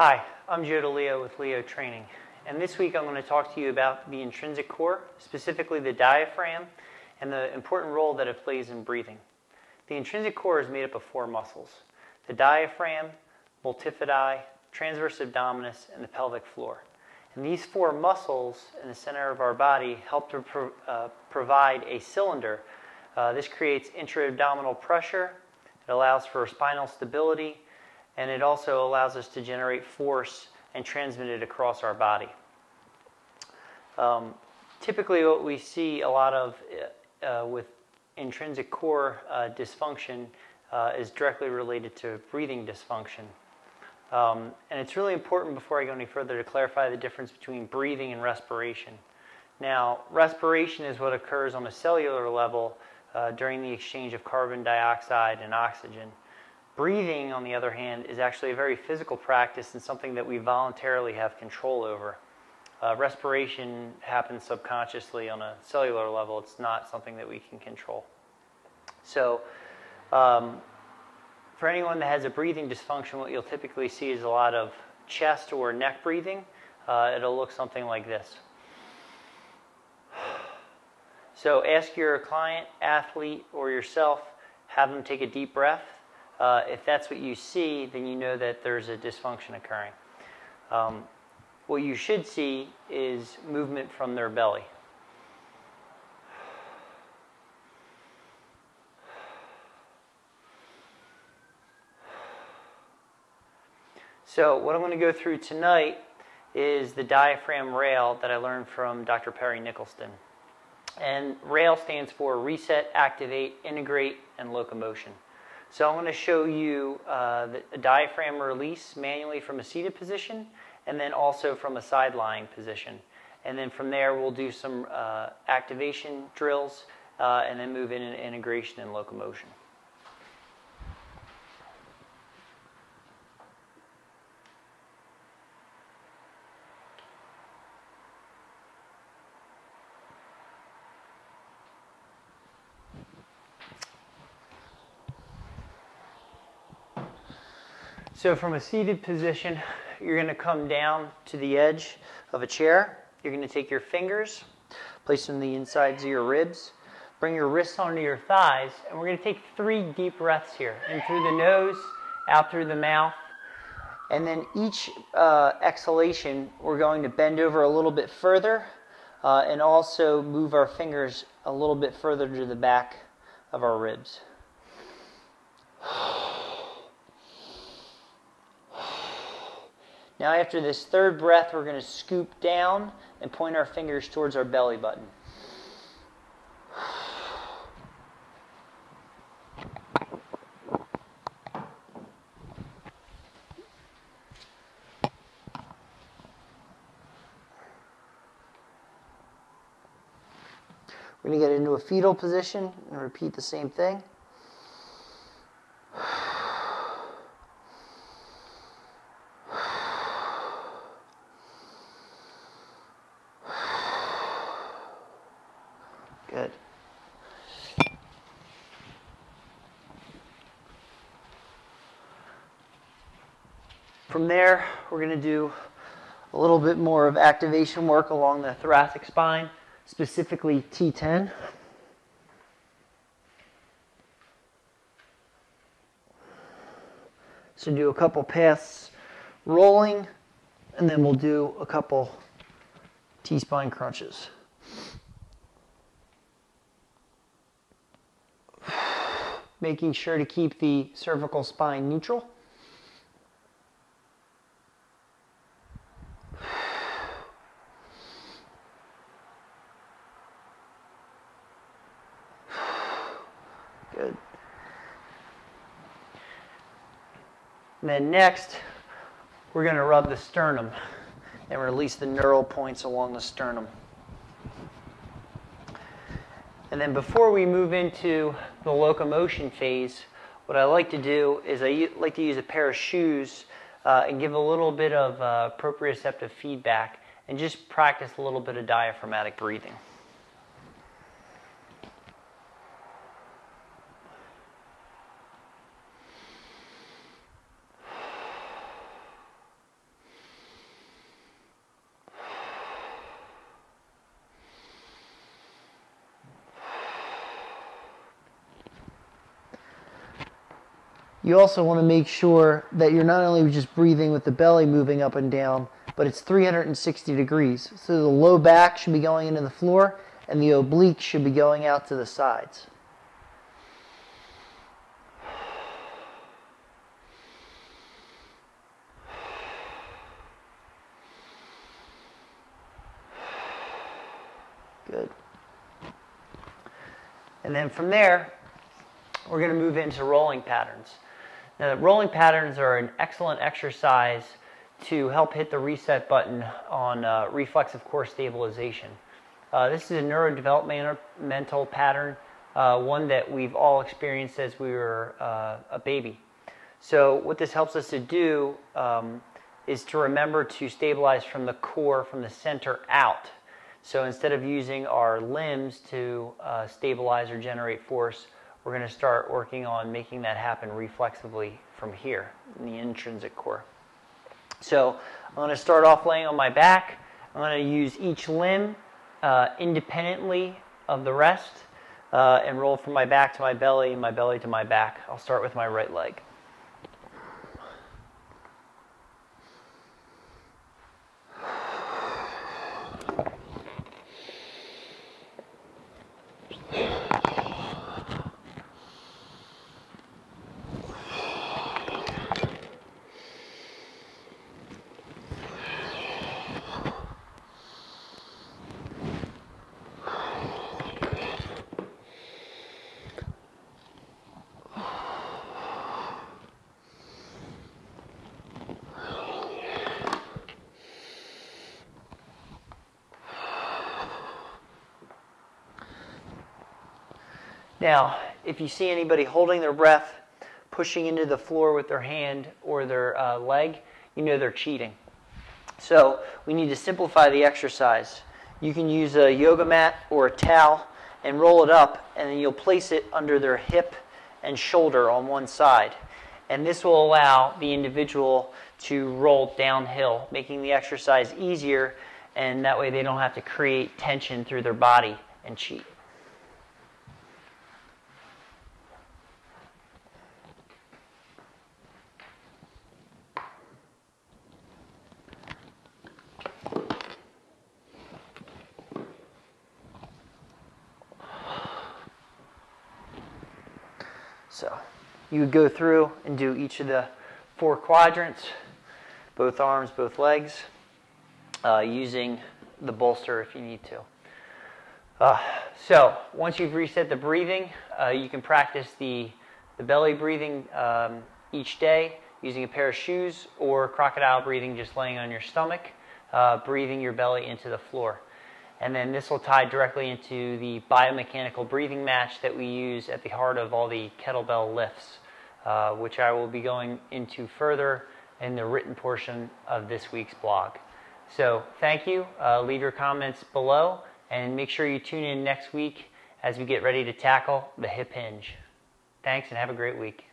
Hi, I'm DeLeo with DeLeo Training, and this week I'm going to talk to you about the intrinsic core, specifically the diaphragm, and the important role that it plays in breathing. The intrinsic core is made up of four muscles: the diaphragm, multifidi, transverse abdominis, and the pelvic floor. And these four muscles in the center of our body help to provide a cylinder. This creates intra-abdominal pressure, it allows for spinal stability, and it also allows us to generate force and transmit it across our body. Typically what we see a lot of with intrinsic core dysfunction is directly related to breathing dysfunction. And it's really important, before I go any further, to clarify the difference between breathing and respiration. Now, respiration is what occurs on a cellular level during the exchange of carbon dioxide and oxygen. Breathing, on the other hand, is actually a very physical practice and something that we voluntarily have control over. Respiration happens subconsciously on a cellular level. It's not something that we can control. So, for anyone that has a breathing dysfunction, what you'll typically see is a lot of chest or neck breathing. It'll look something like this. So ask your client, athlete, or yourself, have them take a deep breath. If that's what you see, then you know that there's a dysfunction occurring. What you should see is movement from their belly. So what I'm going to go through tonight is the Diaphragm Rail that I learned from Dr. Perry Nicholson. And RAIL stands for Reset, Activate, Integrate, and Locomotion. So I'm going to show you the diaphragm release manually from a seated position, and then also from a side-lying position. And then from there we'll do some activation drills, and then move into integration and locomotion. So from a seated position, you're going to come down to the edge of a chair. You're going to take your fingers, place them on the insides of your ribs, bring your wrists onto your thighs, and we're going to take 3 deep breaths here. In through the nose, out through the mouth. And then each exhalation, we're going to bend over a little bit further and also move our fingers a little bit further to the back of our ribs. Now after this third breath, we're going to scoop down and point our fingers towards our belly button. We're going to get into a fetal position and repeat the same thing. Good. From there, we're going to do a little bit more of activation work along the thoracic spine, specifically T10. So do a couple paths rolling, and then we'll do a couple T-spine crunches. Making sure to keep the cervical spine neutral. Good. And then next, we're going to rub the sternum and release the neural points along the sternum. And then before we move into the locomotion phase, what I like to do is I like to use a pair of shoes and give a little bit of proprioceptive feedback and just practice a little bit of diaphragmatic breathing. You also want to make sure that you're not only just breathing with the belly moving up and down, but it's 360 degrees. So the low back should be going into the floor, and the oblique should be going out to the sides. Good. And then from there, we're going to move into rolling patterns. Now, rolling patterns are an excellent exercise to help hit the reset button on reflexive core stabilization. This is a neurodevelopmental pattern, one that we've all experienced as we were a baby. So what this helps us to do is to remember to stabilize from the core, from the center out. So instead of using our limbs to stabilize or generate force, we're going to start working on making that happen reflexively from here in the intrinsic core. So I'm going to start off laying on my back. I'm going to use each limb independently of the rest and roll from my back to my belly and my belly to my back. I'll start with my right leg. Now, if you see anybody holding their breath, pushing into the floor with their hand or their leg, you know they're cheating. So we need to simplify the exercise. You can use a yoga mat or a towel and roll it up, and then you'll place it under their hip and shoulder on one side. And this will allow the individual to roll downhill, making the exercise easier, and that way they don't have to create tension through their body and cheat. So you would go through and do each of the 4 quadrants, both arms, both legs, using the bolster if you need to. So once you've reset the breathing, you can practice the belly breathing each day using a pair of shoes, or crocodile breathing, just laying on your stomach, breathing your belly into the floor. And then this will tie directly into the biomechanical breathing match that we use at the heart of all the kettlebell lifts, which I will be going into further in the written portion of this week's blog. So thank you. Leave your comments below, and make sure you tune in next week as we get ready to tackle the hip hinge. Thanks, and have a great week.